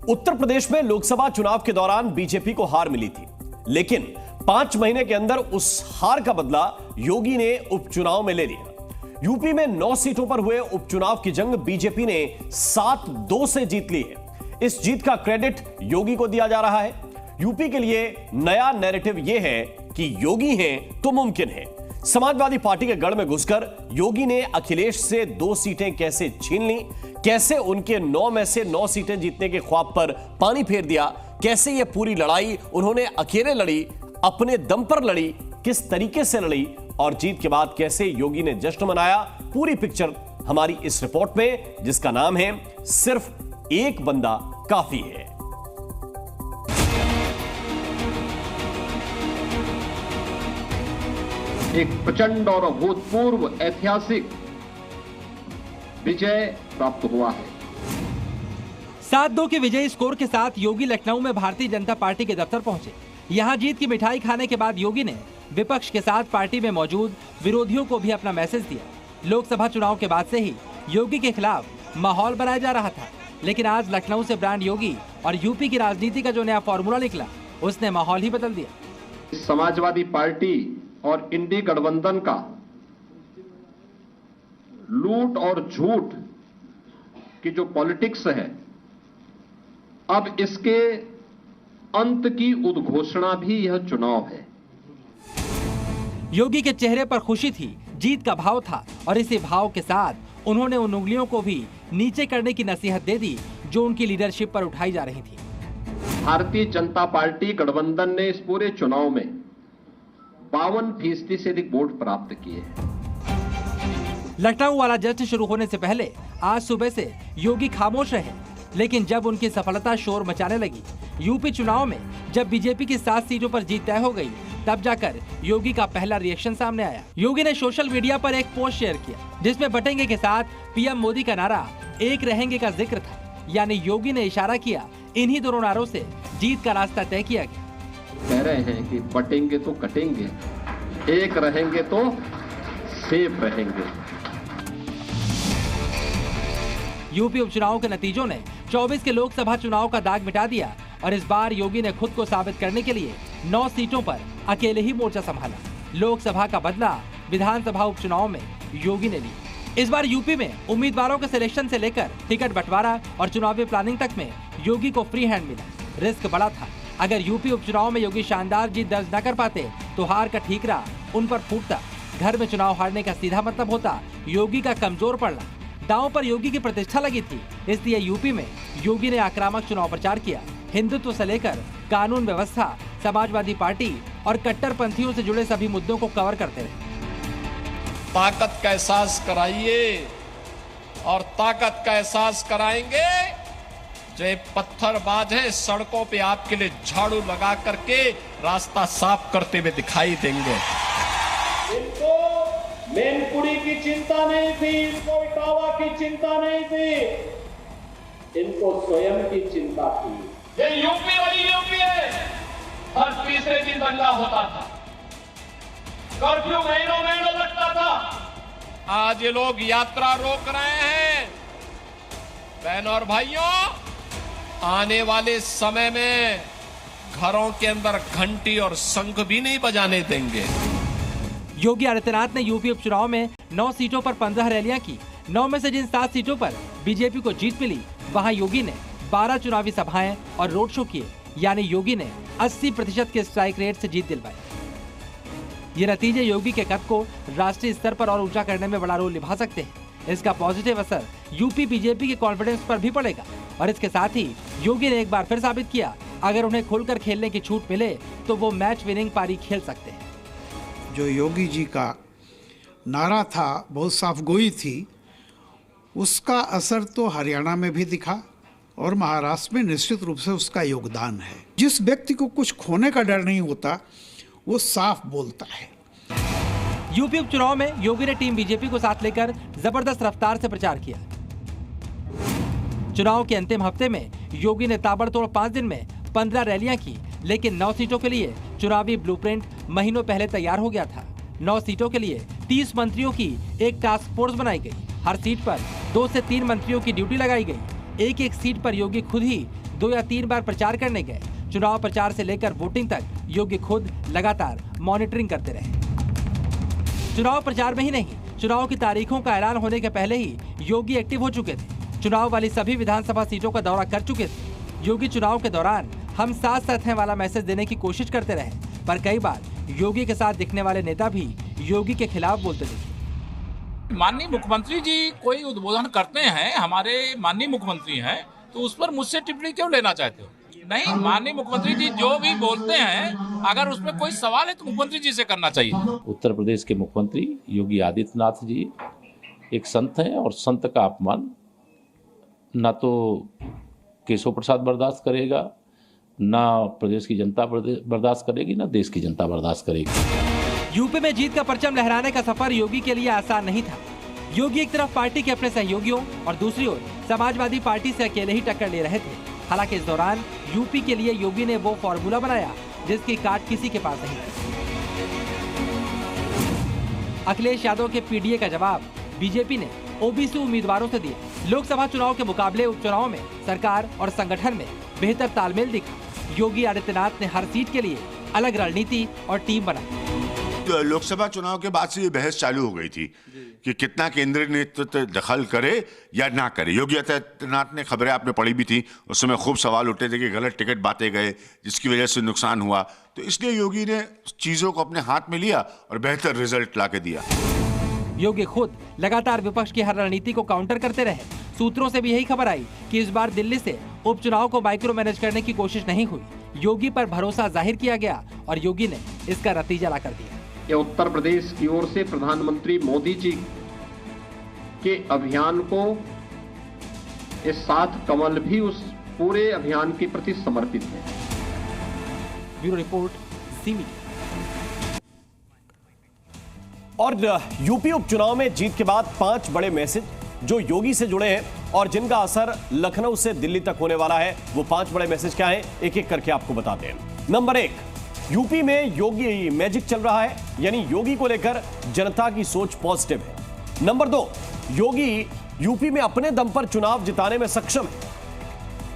उत्तर प्रदेश में लोकसभा चुनाव के दौरान बीजेपी को हार मिली थी, लेकिन 5 महीने के अंदर उस हार का बदला योगी ने उपचुनाव में ले लिया। यूपी में 9 सीटों पर हुए उपचुनाव की जंग बीजेपी ने 7-2 से जीत ली है। इस जीत का क्रेडिट योगी को दिया जा रहा है। यूपी के लिए नया नैरेटिव यह है कि योगी हैं तो मुमकिन है। समाजवादी पार्टी के गढ़ में घुसकर योगी ने अखिलेश से 2 सीटें कैसे छीन ली, कैसे उनके 9 में से 9 सीटें जीतने के ख्वाब पर पानी फेर दिया, कैसे यह पूरी लड़ाई उन्होंने अकेले लड़ी, अपने दम पर लड़ी, किस तरीके से लड़ी और जीत के बाद कैसे योगी ने जश्न मनाया, पूरी पिक्चर हमारी इस रिपोर्ट में, जिसका नाम है सिर्फ एक बंदा काफी है। एक प्रचंड और अभूतपूर्व ऐतिहासिक विजय प्राप्त हुआ है। 7-2 के विजयी स्कोर के साथ योगी लखनऊ में भारतीय जनता पार्टी के दफ्तर पहुंचे। यहां जीत की मिठाई खाने के बाद योगी ने विपक्ष के साथ पार्टी में मौजूद विरोधियों को भी अपना मैसेज दिया। लोकसभा चुनाव के बाद से ही योगी के खिलाफ माहौल बनाया जा रहा था, लेकिन आज लखनऊ से ब्रांड योगी और यूपी की राजनीति का जो नया फॉर्मूला निकला, उसने माहौल ही बदल दिया। समाजवादी पार्टी और इंडी गठबंधन का लूट और झूठ की जो पॉलिटिक्स है, अब इसके अंत की उद्घोषणा भी यह चुनाव है। योगी के चेहरे पर खुशी थी, जीत का भाव था और इसी भाव के साथ उन्होंने उन उंगलियों को भी नीचे करने की नसीहत दे दी जो उनकी लीडरशिप पर उठाई जा रही थी। भारतीय जनता पार्टी गठबंधन ने इस पूरे चुनाव में 52% से अधिक वोट प्राप्त किए। लखनऊ वाला जश्न शुरू होने से पहले आज सुबह से योगी खामोश रहे, लेकिन जब उनकी सफलता शोर मचाने लगी, यूपी चुनाव में जब बीजेपी की 7 सीटों पर जीत तय हो गई, तब जाकर योगी का पहला रिएक्शन सामने आया। योगी ने सोशल मीडिया पर एक पोस्ट शेयर किया जिसमें बटेंगे के साथ पीएम मोदी का नारा एक रहेंगे का जिक्र था। यानी योगी ने इशारा किया इन्हीं दोनों नारों से जीत का रास्ता तय किया गया। कह रहे हैं कि बटेंगे तो कटेंगे, एक रहेंगे तो सेफ रहेंगे। यूपी उपचुनाव के नतीजों ने 24 के लोकसभा चुनाव का दाग मिटा दिया और इस बार योगी ने खुद को साबित करने के लिए 9 सीटों पर अकेले ही मोर्चा संभाला। लोकसभा का बदला विधानसभा उपचुनाव में योगी ने ली। इस बार यूपी में उम्मीदवारों के सिलेक्शन से लेकर टिकट बंटवारा और चुनावी प्लानिंग तक में योगी को फ्री हैंड मिला। रिस्क बड़ा था। अगर यूपी उपचुनाव में योगी शानदार जीत दर्ज न कर पाते तो हार का ठीकरा उन पर फूटता। घर में चुनाव हारने का सीधा मतलब होता योगी का कमजोर पड़ना। दांव पर योगी की प्रतिष्ठा लगी थी, इसलिए यूपी में योगी ने आक्रामक चुनाव प्रचार किया। हिंदुत्व से लेकर कानून व्यवस्था, समाजवादी पार्टी और कट्टरपंथियों से जुड़े सभी मुद्दों को कवर करते रहे। ताकत का एहसास कराइए और ताकत का एहसास कराएंगे जो पत्थरबाज है, सड़कों पे आपके लिए झाड़ू लगा करके रास्ता साफ करते हुए दिखाई देंगे। इनको मैनपुरी की चिंता नहीं थी, इनको इटावा की चिंता नहीं थी, इनको स्वयं की चिंता थी। ये यूपी वाली यूपी है। हर तीसरे दिन दंगा होता था, कर्फ्यू महीनों लगता था। आज ये लोग यात्रा रोक रहे हैं। बहनों और भाइयों, आने वाले समय में घरों के अंदर घंटी और शंख भी नहीं बजाने देंगे। योगी आदित्यनाथ ने यूपी उपचुनाव में 9 सीटों पर 15 रैलियां की। 9 में से जिन 7 सीटों पर बीजेपी को जीत मिली, वहां योगी ने 12 चुनावी सभाएं और रोड शो किए। यानी योगी ने 80% के स्ट्राइक रेट से जीत दिलवाई। ये नतीजे योगी के कद को राष्ट्रीय स्तर पर और ऊंचा करने में बड़ा रोल निभा सकते हैं। इसका पॉजिटिव असर यूपी बीजेपी के कॉन्फिडेंस पर भी पड़ेगा और इसके साथ ही योगी ने एक बार फिर साबित किया, अगर उन्हें खुलकर खेलने की छूट मिले तो वो मैच विनिंग पारी खेल सकते हैं। जो योगी जी का नारा था, बहुत साफगोई थी, उसका असर तो हरियाणा में भी दिखा और महाराष्ट्र में निश्चित रूप से उसका योगदान है। जिस व्यक्ति को कुछ खोने का डर नहीं होता, वो साफ बोलता है। यूपी उपचुनाव में योगी ने टीम बीजेपी को साथ लेकर जबरदस्त रफ्तार से प्रचार किया। चुनाव के अंतिम हफ्ते में योगी ने ताबड़तोड़ 5 दिन में 15 रैलियां की, लेकिन 9 सीटों के लिए चुनावी ब्लूप्रिंट महीनों पहले तैयार हो गया था। 9 सीटों के लिए 30 मंत्रियों की एक टास्क फोर्स बनाई गई। हर सीट पर 2 से 3 मंत्रियों की ड्यूटी लगाई गई। एक एक सीट पर योगी खुद ही 2 या 3 बार प्रचार करने गए। चुनाव प्रचार से लेकर वोटिंग तक योगी खुद लगातार मॉनिटरिंग करते रहे। चुनाव प्रचार में ही नहीं, चुनाव की तारीखों का ऐलान होने के पहले ही योगी एक्टिव हो चुके थे। चुनाव वाली सभी विधानसभा सीटों का दौरा कर चुके थे। योगी चुनाव के दौरान हम साथ साथ हैं वाला मैसेज देने की कोशिश करते रहे, पर कई बार योगी के साथ दिखने वाले नेता भी योगी के खिलाफ बोलते दिखे। माननीय मुख्यमंत्री जी कोई उद्बोधन करते हैं, हमारे माननीय मुख्यमंत्री हैं, तो उस पर मुझसे टिप्पणी क्यों लेना चाहते हो? नहीं, माननीय मुख्यमंत्री जी जो भी बोलते हैं, अगर उसमें कोई सवाल है तो मुख्यमंत्री जी से करना चाहिए। उत्तर प्रदेश के मुख्यमंत्री योगी आदित्यनाथ जी एक संत हैं और संत का अपमान ना तो केशव प्रसाद बर्दाश्त करेगा, ना प्रदेश की जनता बर्दाश्त करेगी, ना देश की जनता बर्दाश्त करेगी। यूपी में जीत का परचम लहराने का सफर योगी के लिए आसान नहीं था। योगी एक तरफ पार्टी के अपने सहयोगियों और दूसरी ओर समाजवादी पार्टी से अकेले ही टक्कर ले रहे थे। हालांकि इस दौरान यूपी के लिए योगी ने वो फॉर्मूला बनाया जिसकी काट किसी के पास नहीं थी। अखिलेश यादव के पीडीए का जवाब बीजेपी ने ओबीसी उम्मीदवारों से दिया। लोकसभा चुनाव के मुकाबले उपचुनाव में सरकार और संगठन में बेहतर तालमेल दिखा। योगी आदित्यनाथ ने हर सीट के लिए अलग रणनीति और टीम बनाई। लोकसभा चुनाव के बाद से ये बहस चालू हो गई थी कि कितना केंद्रीय नेतृत्व दखल करे या ना करे। योगी आदित्यनाथ ने, खबरें आपने पढ़ी भी थी, उस समय खूब सवाल उठे थे कि गलत टिकट बांटे गए जिसकी वजह से नुकसान हुआ, तो इसलिए योगी ने चीजों को अपने हाथ में लिया और बेहतर रिजल्ट ला के दिया। योगी खुद लगातार विपक्ष की हर रणनीति को काउंटर करते रहे। सूत्रों से भी यही खबर आई कि इस बार दिल्ली से उपचुनाव को माइक्रो मैनेज करने की कोशिश नहीं हुई। योगी पर भरोसा जाहिर किया गया और योगी ने इसका नतीजा ला कर दिया। ये उत्तर प्रदेश की ओर से प्रधानमंत्री मोदी जी के अभियान को, इस 7 कमल भी उस पूरे अभियान के प्रति समर्पित है। ब्यूरो रिपोर्ट, ज़ी मीडिया। और यूपी उपचुनाव में जीत के बाद 5 बड़े मैसेज जो योगी से जुड़े हैं और जिनका असर लखनऊ से दिल्ली तक होने वाला है, वो 5 बड़े मैसेज क्या हैं, एक एक करके आपको बताते हैं। नंबर 1, यूपी में योगी मैजिक चल रहा है, यानी योगी को लेकर जनता की सोच पॉजिटिव है। नंबर 2, योगी यूपी में अपने दम पर चुनाव जिताने में सक्षम है।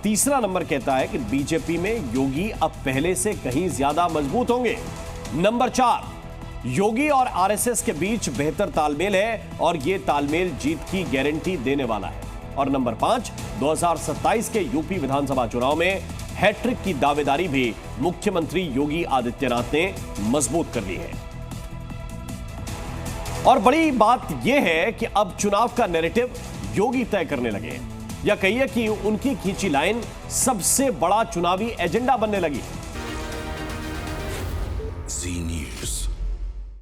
तीसरा नंबर कहता है कि बीजेपी में योगी अब पहले से कहीं ज्यादा मजबूत होंगे। नंबर 4, योगी और आरएसएस के बीच बेहतर तालमेल है और यह तालमेल जीत की गारंटी देने वाला है। और नंबर 5, 2027 के यूपी विधानसभा चुनाव में हैट्रिक की दावेदारी भी मुख्यमंत्री योगी आदित्यनाथ ने मजबूत कर ली है। और बड़ी बात यह है कि अब चुनाव का नैरेटिव योगी तय करने लगे हैं, या कहिए कि उनकी खींची लाइन सबसे बड़ा चुनावी एजेंडा बनने लगी। ज़ी न्यूज़।